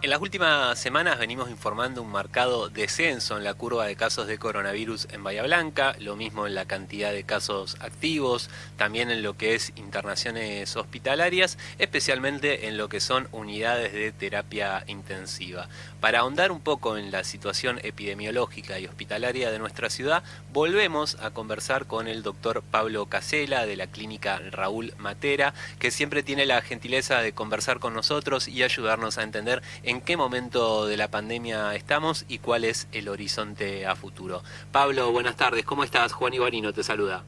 En las últimas semanas venimos informando un marcado descenso en la curva de casos de coronavirus en Bahía Blanca, lo mismo en la cantidad de casos activos, también en lo que es internaciones hospitalarias, especialmente en lo que son unidades de terapia intensiva. Para ahondar un poco en la situación epidemiológica y hospitalaria de nuestra ciudad, volvemos a conversar con el doctor Pablo Casella de la clínica Raúl Matera, que siempre tiene la gentileza de conversar con nosotros y ayudarnos a entender en qué momento de la pandemia estamos y cuál es el horizonte a futuro. Pablo, buenas tardes, ¿cómo estás? Juan Ibarino te saluda.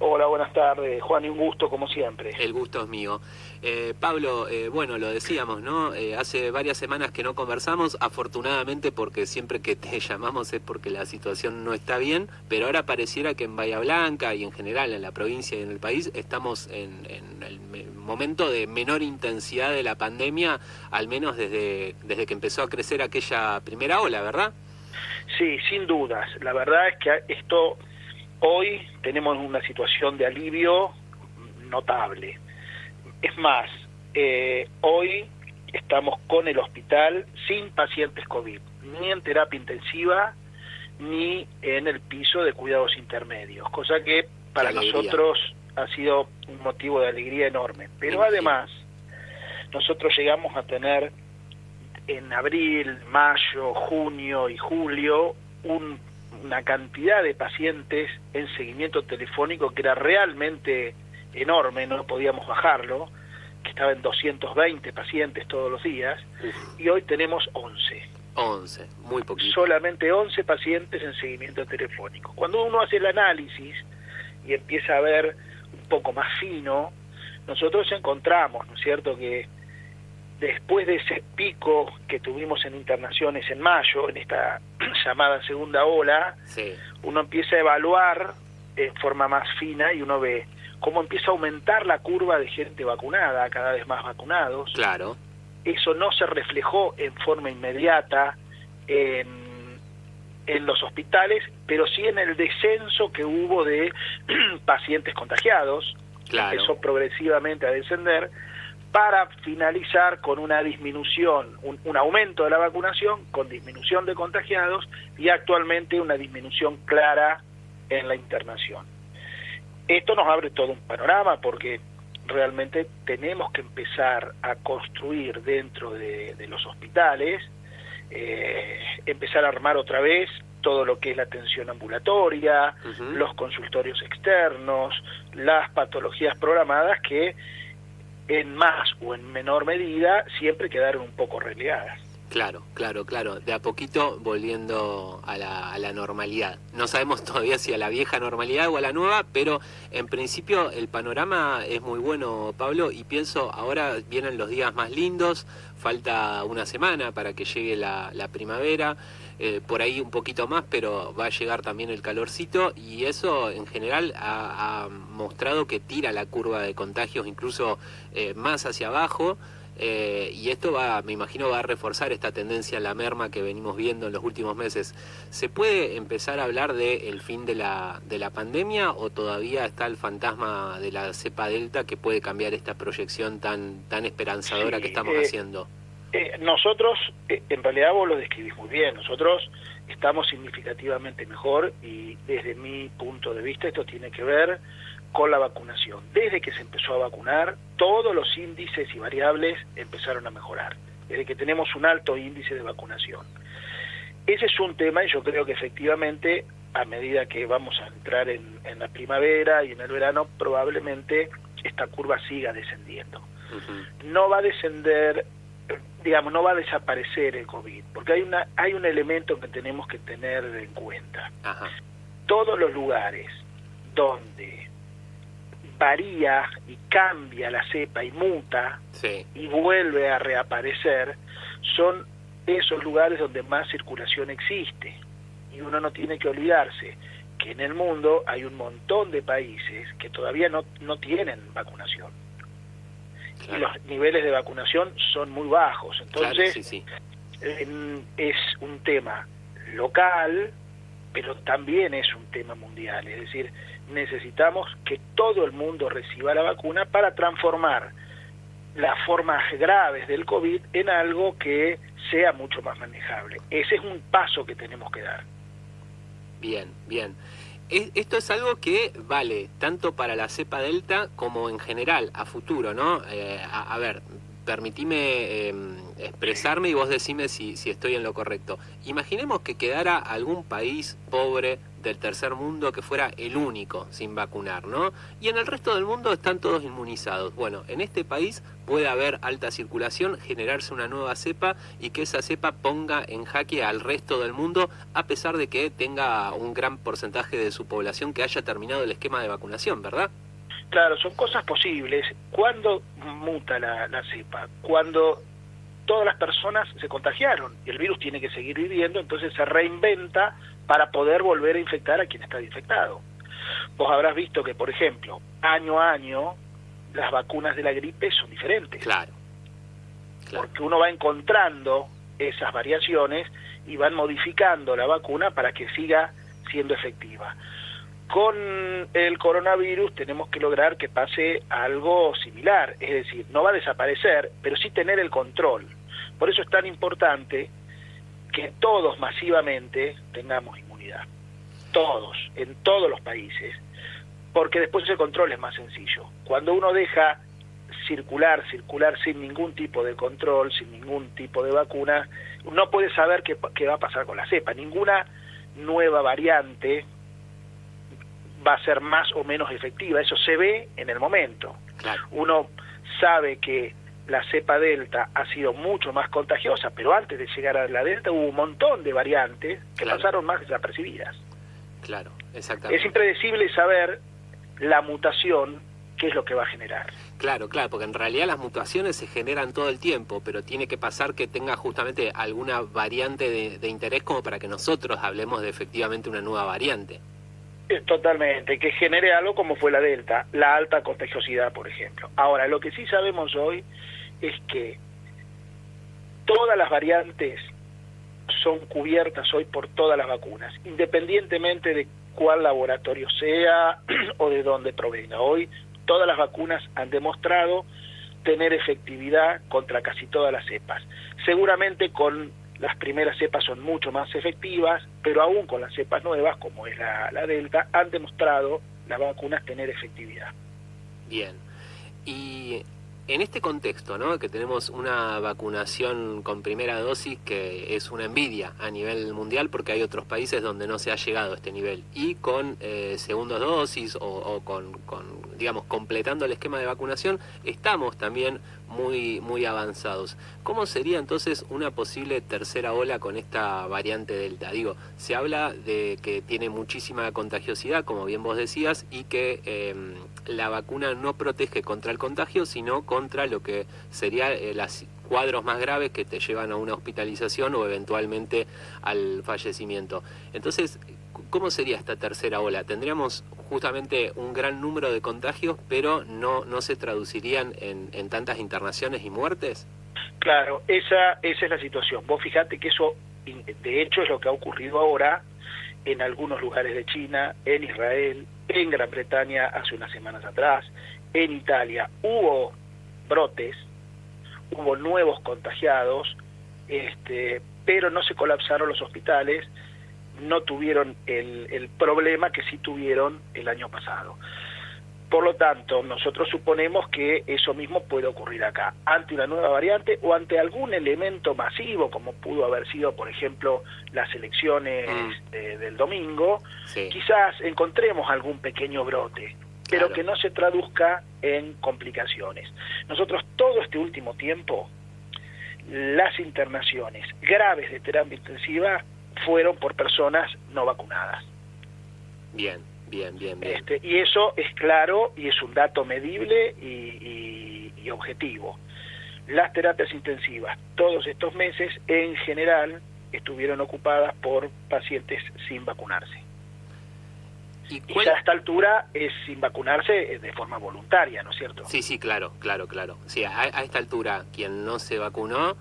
Hola, buenas tardes, Juan, y un gusto como siempre. El gusto es mío. Pablo, bueno, lo decíamos, ¿no? Hace varias semanas que no conversamos, afortunadamente porque siempre que te llamamos es porque la situación no está bien, pero ahora pareciera que en Bahía Blanca y en general en la provincia y en el país estamos en el momento de menor intensidad de la pandemia, al menos desde que empezó a crecer aquella primera ola, ¿verdad? Sí, sin dudas. La verdad es que hoy tenemos una situación de alivio notable. Es más, hoy estamos con el hospital sin pacientes COVID, ni en terapia intensiva, ni en el piso de cuidados intermedios, cosa que para nosotros ha sido un motivo de alegría enorme. Pero además, nosotros llegamos a tener en abril, mayo, junio y julio una cantidad de pacientes en seguimiento telefónico que era realmente enorme, no podíamos bajarlo, que estaba en 220 pacientes todos los días, y hoy tenemos 11. 11, muy poquito. Solamente 11 pacientes en seguimiento telefónico. Cuando uno hace el análisis y empieza a ver un poco más fino, nosotros encontramos, ¿no es cierto?, que después de ese pico que tuvimos en internaciones en mayo, en esta llamada segunda ola, sí, uno empieza a evaluar en forma más fina y uno ve cómo empieza a aumentar la curva de gente vacunada, cada vez más vacunados. Claro. Eso no se reflejó en forma inmediata en los hospitales, pero sí en el descenso que hubo de pacientes contagiados. Claro. Empezó progresivamente a descender, para finalizar con una disminución, un aumento de la vacunación, con disminución de contagiados y actualmente una disminución clara en la internación. Esto nos abre todo un panorama porque realmente tenemos que empezar a construir dentro de los hospitales, empezar a armar otra vez todo lo que es la atención ambulatoria, los consultorios externos, las patologías programadas que en más o en menor medida siempre quedaron un poco relegadas. Claro. De a poquito volviendo a la normalidad. No sabemos todavía si a la vieja normalidad o a la nueva, pero en principio el panorama es muy bueno, Pablo, y pienso, ahora vienen los días más lindos, falta una semana para que llegue la primavera, por ahí un poquito más, pero va a llegar también el calorcito, y eso en general ha mostrado que tira la curva de contagios incluso más hacia abajo. Y esto me imagino, va a reforzar esta tendencia a la merma que venimos viendo en los últimos meses. ¿Se puede empezar a hablar del fin de la pandemia o todavía está el fantasma de la cepa delta que puede cambiar esta proyección tan esperanzadora que estamos haciendo? Nosotros, en realidad vos lo describís muy bien, nosotros estamos significativamente mejor y desde mi punto de vista esto tiene que ver con la vacunación. Desde que se empezó a vacunar, todos los índices y variables empezaron a mejorar, desde que tenemos un alto índice de vacunación. Ese es un tema y yo creo que efectivamente a medida que vamos a entrar en la primavera y en el verano, probablemente esta curva siga descendiendo. No va a descender, digamos, no va a desaparecer el COVID, porque hay un elemento que tenemos que tener en cuenta. Todos los lugares donde varía y cambia la cepa y muta, sí, y vuelve a reaparecer, son esos lugares donde más circulación existe. Y uno no tiene que olvidarse que en el mundo hay un montón de países que todavía no tienen vacunación. Claro. Y los niveles de vacunación son muy bajos. Entonces, claro, sí. Es un tema local, pero también es un tema mundial. Es decir, necesitamos que todo el mundo reciba la vacuna para transformar las formas graves del COVID en algo que sea mucho más manejable. Ese es un paso que tenemos que dar. Bien, bien. Esto es algo que vale tanto para la cepa Delta como en general, a futuro, ¿no? A ver, permitime expresarme y vos decime si estoy en lo correcto. Imaginemos que quedara algún país pobre del tercer mundo que fuera el único sin vacunar, ¿no? Y en el resto del mundo están todos inmunizados. Bueno, en este país puede haber alta circulación, generarse una nueva cepa y que esa cepa ponga en jaque al resto del mundo, a pesar de que tenga un gran porcentaje de su población que haya terminado el esquema de vacunación, ¿verdad? Claro, son cosas posibles. ¿Cuándo muta la cepa? Cuando todas las personas se contagiaron y el virus tiene que seguir viviendo, entonces se reinventa para poder volver a infectar a quien está infectado. Vos habrás visto que, por ejemplo, año a año, las vacunas de la gripe son diferentes. Claro. Porque uno va encontrando esas variaciones y van modificando la vacuna para que siga siendo efectiva. Con el coronavirus tenemos que lograr que pase algo similar, es decir, no va a desaparecer, pero sí tener el control. Por eso es tan importante que todos masivamente tengamos inmunidad, todos, en todos los países, porque después el control es más sencillo. Cuando uno deja circular sin ningún tipo de control, sin ningún tipo de vacuna, no puede saber qué va a pasar con la cepa. Ninguna nueva variante va a ser más o menos efectiva, eso se ve en el momento. Claro. Uno sabe que la cepa Delta ha sido mucho más contagiosa, pero antes de llegar a la Delta hubo un montón de variantes que pasaron más desapercibidas. Claro, exactamente. Es impredecible saber la mutación, qué es lo que va a generar. Claro, porque en realidad las mutaciones se generan todo el tiempo, pero tiene que pasar que tenga justamente alguna variante de interés como para que nosotros hablemos de efectivamente una nueva variante. Totalmente, que genere algo como fue la Delta, la alta contagiosidad, por ejemplo. Ahora, lo que sí sabemos hoy es que todas las variantes son cubiertas hoy por todas las vacunas, independientemente de cuál laboratorio sea o de dónde provenga. Hoy todas las vacunas han demostrado tener efectividad contra casi todas las cepas. Seguramente con las primeras cepas son mucho más efectivas, pero aún con las cepas nuevas, como es la Delta, han demostrado las vacunas tener efectividad. Bien. Y en este contexto, ¿no?, que tenemos una vacunación con primera dosis que es una envidia a nivel mundial porque hay otros países donde no se ha llegado a este nivel, y con segundas dosis o con, digamos, completando el esquema de vacunación, estamos también muy avanzados. ¿Cómo sería entonces una posible tercera ola con esta variante Delta? Digo, se habla de que tiene muchísima contagiosidad, como bien vos decías, y que la vacuna no protege contra el contagio, sino contra lo que sería los cuadros más graves que te llevan a una hospitalización o eventualmente al fallecimiento. Entonces, ¿cómo sería esta tercera ola? ¿Tendríamos justamente un gran número de contagios, pero no se traducirían en tantas internaciones y muertes? Claro, esa es la situación. Vos fijate que eso, de hecho, es lo que ha ocurrido ahora en algunos lugares de China, en Israel, en Gran Bretaña hace unas semanas atrás, en Italia. Hubo brotes, hubo nuevos contagiados, pero no se colapsaron los hospitales, no tuvieron el problema que sí tuvieron el año pasado. Por lo tanto, nosotros suponemos que eso mismo puede ocurrir acá, ante una nueva variante o ante algún elemento masivo, como pudo haber sido, por ejemplo, las elecciones del domingo. Sí. Quizás encontremos algún pequeño brote, pero claro, que no se traduzca en complicaciones. Nosotros todo este último tiempo, las internaciones graves de terapia intensiva fueron por personas no vacunadas. Bien. Y eso es claro y es un dato medible y objetivo. Las terapias intensivas todos estos meses en general estuvieron ocupadas por pacientes sin vacunarse. Y ya a esta altura es sin vacunarse de forma voluntaria, ¿no es cierto? Sí, claro. Sí, a esta altura quien no se vacunó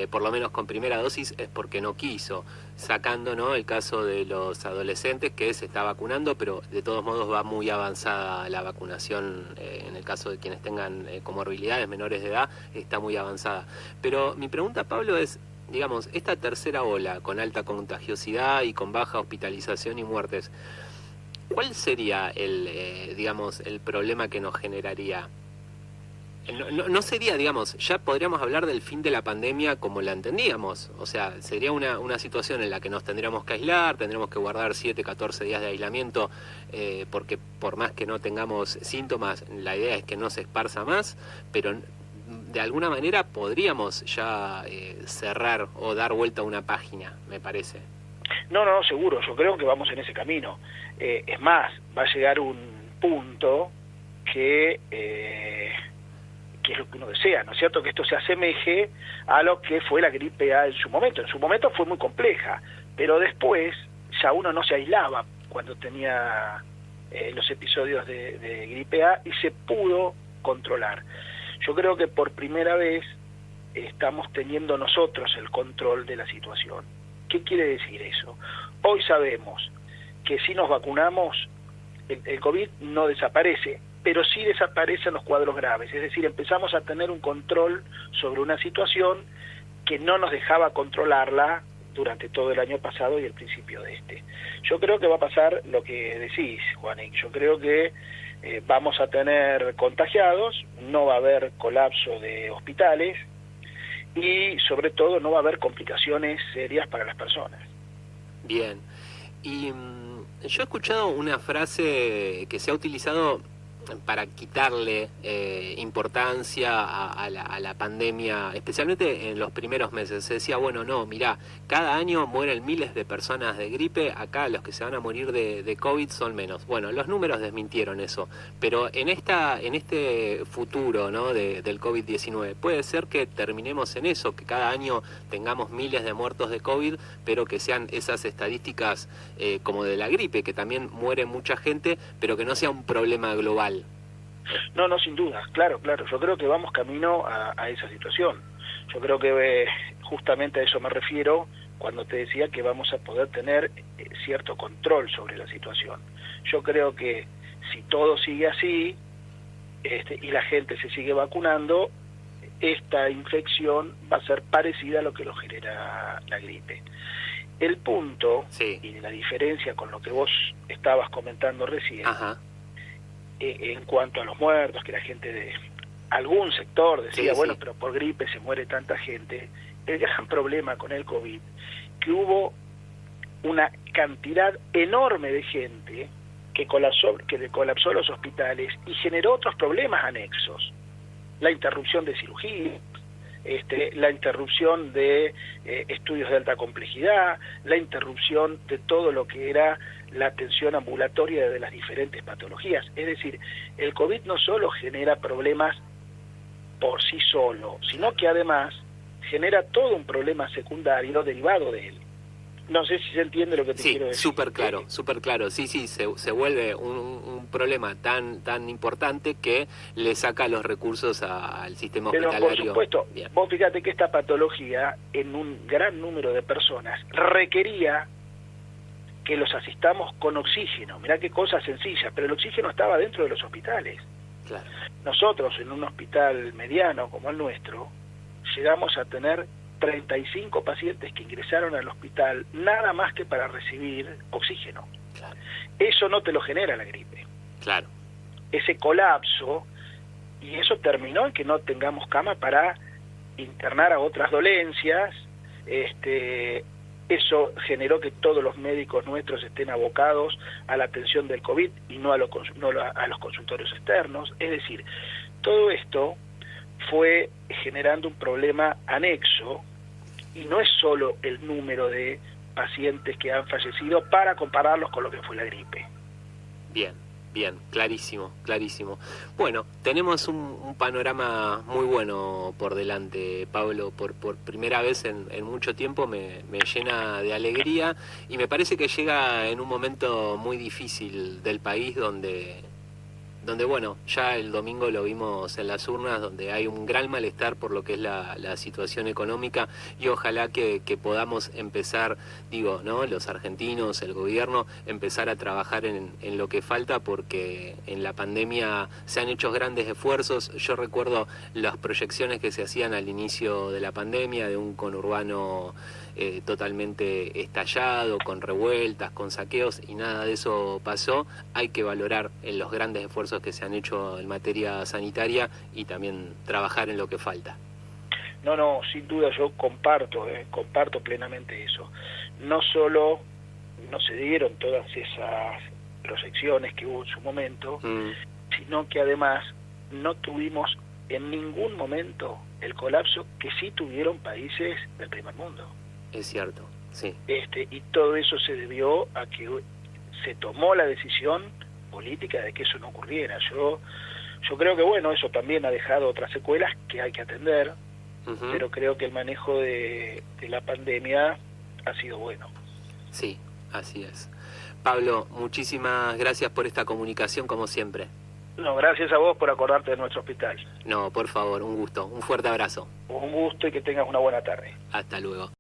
por lo menos con primera dosis, es porque no quiso, sacando, ¿no?, el caso de los adolescentes que se está vacunando, pero de todos modos va muy avanzada la vacunación, en el caso de quienes tengan comorbilidades menores de edad, está muy avanzada. Pero mi pregunta, Pablo, es, digamos, esta tercera ola con alta contagiosidad y con baja hospitalización y muertes, ¿cuál sería digamos, el problema que nos generaría? No sería, digamos, ya podríamos hablar del fin de la pandemia como la entendíamos. O sea, sería una situación en la que nos tendríamos que aislar, tendríamos que guardar 7, 14 días de aislamiento, porque por más que no tengamos síntomas, la idea es que no se esparza más, pero de alguna manera podríamos ya cerrar o dar vuelta a una página, me parece. No, seguro, yo creo que vamos en ese camino. Es más, va a llegar un punto que es lo que uno desea, ¿no es cierto?, que esto se asemeje a lo que fue la gripe A en su momento. En su momento fue muy compleja, pero después ya uno no se aislaba cuando tenía los episodios de gripe A y se pudo controlar. Yo creo que por primera vez estamos teniendo nosotros el control de la situación. ¿Qué quiere decir eso? Hoy sabemos que si nos vacunamos, el COVID no desaparece, pero sí desaparecen los cuadros graves, es decir, empezamos a tener un control sobre una situación que no nos dejaba controlarla durante todo el año pasado y el principio de este. Yo creo que va a pasar lo que decís, Juanín, yo creo que vamos a tener contagiados, no va a haber colapso de hospitales y sobre todo no va a haber complicaciones serias para las personas. Bien, y yo he escuchado una frase que se ha utilizado para quitarle importancia a la pandemia, especialmente en los primeros meses. Se decía, bueno, no, mirá, cada año mueren miles de personas de gripe, acá los que se van a morir de COVID son menos. Bueno, los números desmintieron eso, pero en este futuro, ¿no?, del COVID-19, puede ser que terminemos en eso, que cada año tengamos miles de muertos de COVID, pero que sean esas estadísticas como de la gripe, que también muere mucha gente, pero que no sea un problema global. No, sin duda, claro, yo creo que vamos camino a esa situación. Yo creo que justamente a eso me refiero cuando te decía que vamos a poder tener cierto control sobre la situación. Yo creo que si todo sigue así y la gente se sigue vacunando, esta infección va a ser parecida a lo que lo genera la gripe. El punto, sí, y la diferencia con lo que vos estabas comentando recién, ajá, en cuanto a los muertos, que la gente de algún sector decía, sí, bueno, sí, pero por gripe se muere tanta gente, el gran problema con el COVID, que hubo una cantidad enorme de gente que colapsó los hospitales y generó otros problemas anexos, la interrupción de cirugía, la interrupción de estudios de alta complejidad, la interrupción de todo lo que era la atención ambulatoria de las diferentes patologías. Es decir, el COVID no solo genera problemas por sí solo, sino que además genera todo un problema secundario derivado de él. No sé si se entiende lo que te quiero decir. Sí, súper claro. Sí, se vuelve un problema tan importante que le saca los recursos al sistema hospitalario. Pero por supuesto, bien, vos fíjate que esta patología en un gran número de personas requería que los asistamos con oxígeno. Mirá qué cosa sencilla, pero el oxígeno estaba dentro de los hospitales. Claro. Nosotros en un hospital mediano como el nuestro llegamos a tener 35 pacientes que ingresaron al hospital nada más que para recibir oxígeno. Claro. Eso no te lo genera la gripe. Claro. Ese colapso, y eso terminó en que no tengamos cama para internar a otras dolencias, eso generó que todos los médicos nuestros estén abocados a la atención del COVID y no a los consultorios externos. Es decir, todo esto fue generando un problema anexo y no es solo el número de pacientes que han fallecido para compararlos con lo que fue la gripe. Bien, clarísimo. Bueno, tenemos un panorama muy bueno por delante, Pablo. Por primera vez en mucho tiempo me llena de alegría y me parece que llega en un momento muy difícil del país donde bueno, ya el domingo lo vimos en las urnas, donde hay un gran malestar por lo que es la situación económica, y ojalá que podamos empezar, digo, ¿no? Los argentinos, el gobierno, empezar a trabajar en lo que falta, porque en la pandemia se han hecho grandes esfuerzos. Yo recuerdo las proyecciones que se hacían al inicio de la pandemia, de un conurbano totalmente estallado, con revueltas, con saqueos, y nada de eso pasó. Hay que valorar en los grandes esfuerzos que se han hecho en materia sanitaria y también trabajar en lo que falta. No, sin duda yo comparto plenamente eso. No solo no se dieron todas esas proyecciones que hubo en su momento, sino que además no tuvimos en ningún momento el colapso que sí tuvieron países del primer mundo. Es cierto, sí. Y todo eso se debió a que se tomó la decisión política de que eso no ocurriera. Yo creo que, bueno, eso también ha dejado otras secuelas que hay que atender, pero creo que el manejo de la pandemia ha sido bueno. Sí, así es. Pablo, muchísimas gracias por esta comunicación, como siempre. No, gracias a vos por acordarte de nuestro hospital. No, por favor, un gusto. Un fuerte abrazo. Un gusto y que tengas una buena tarde. Hasta luego.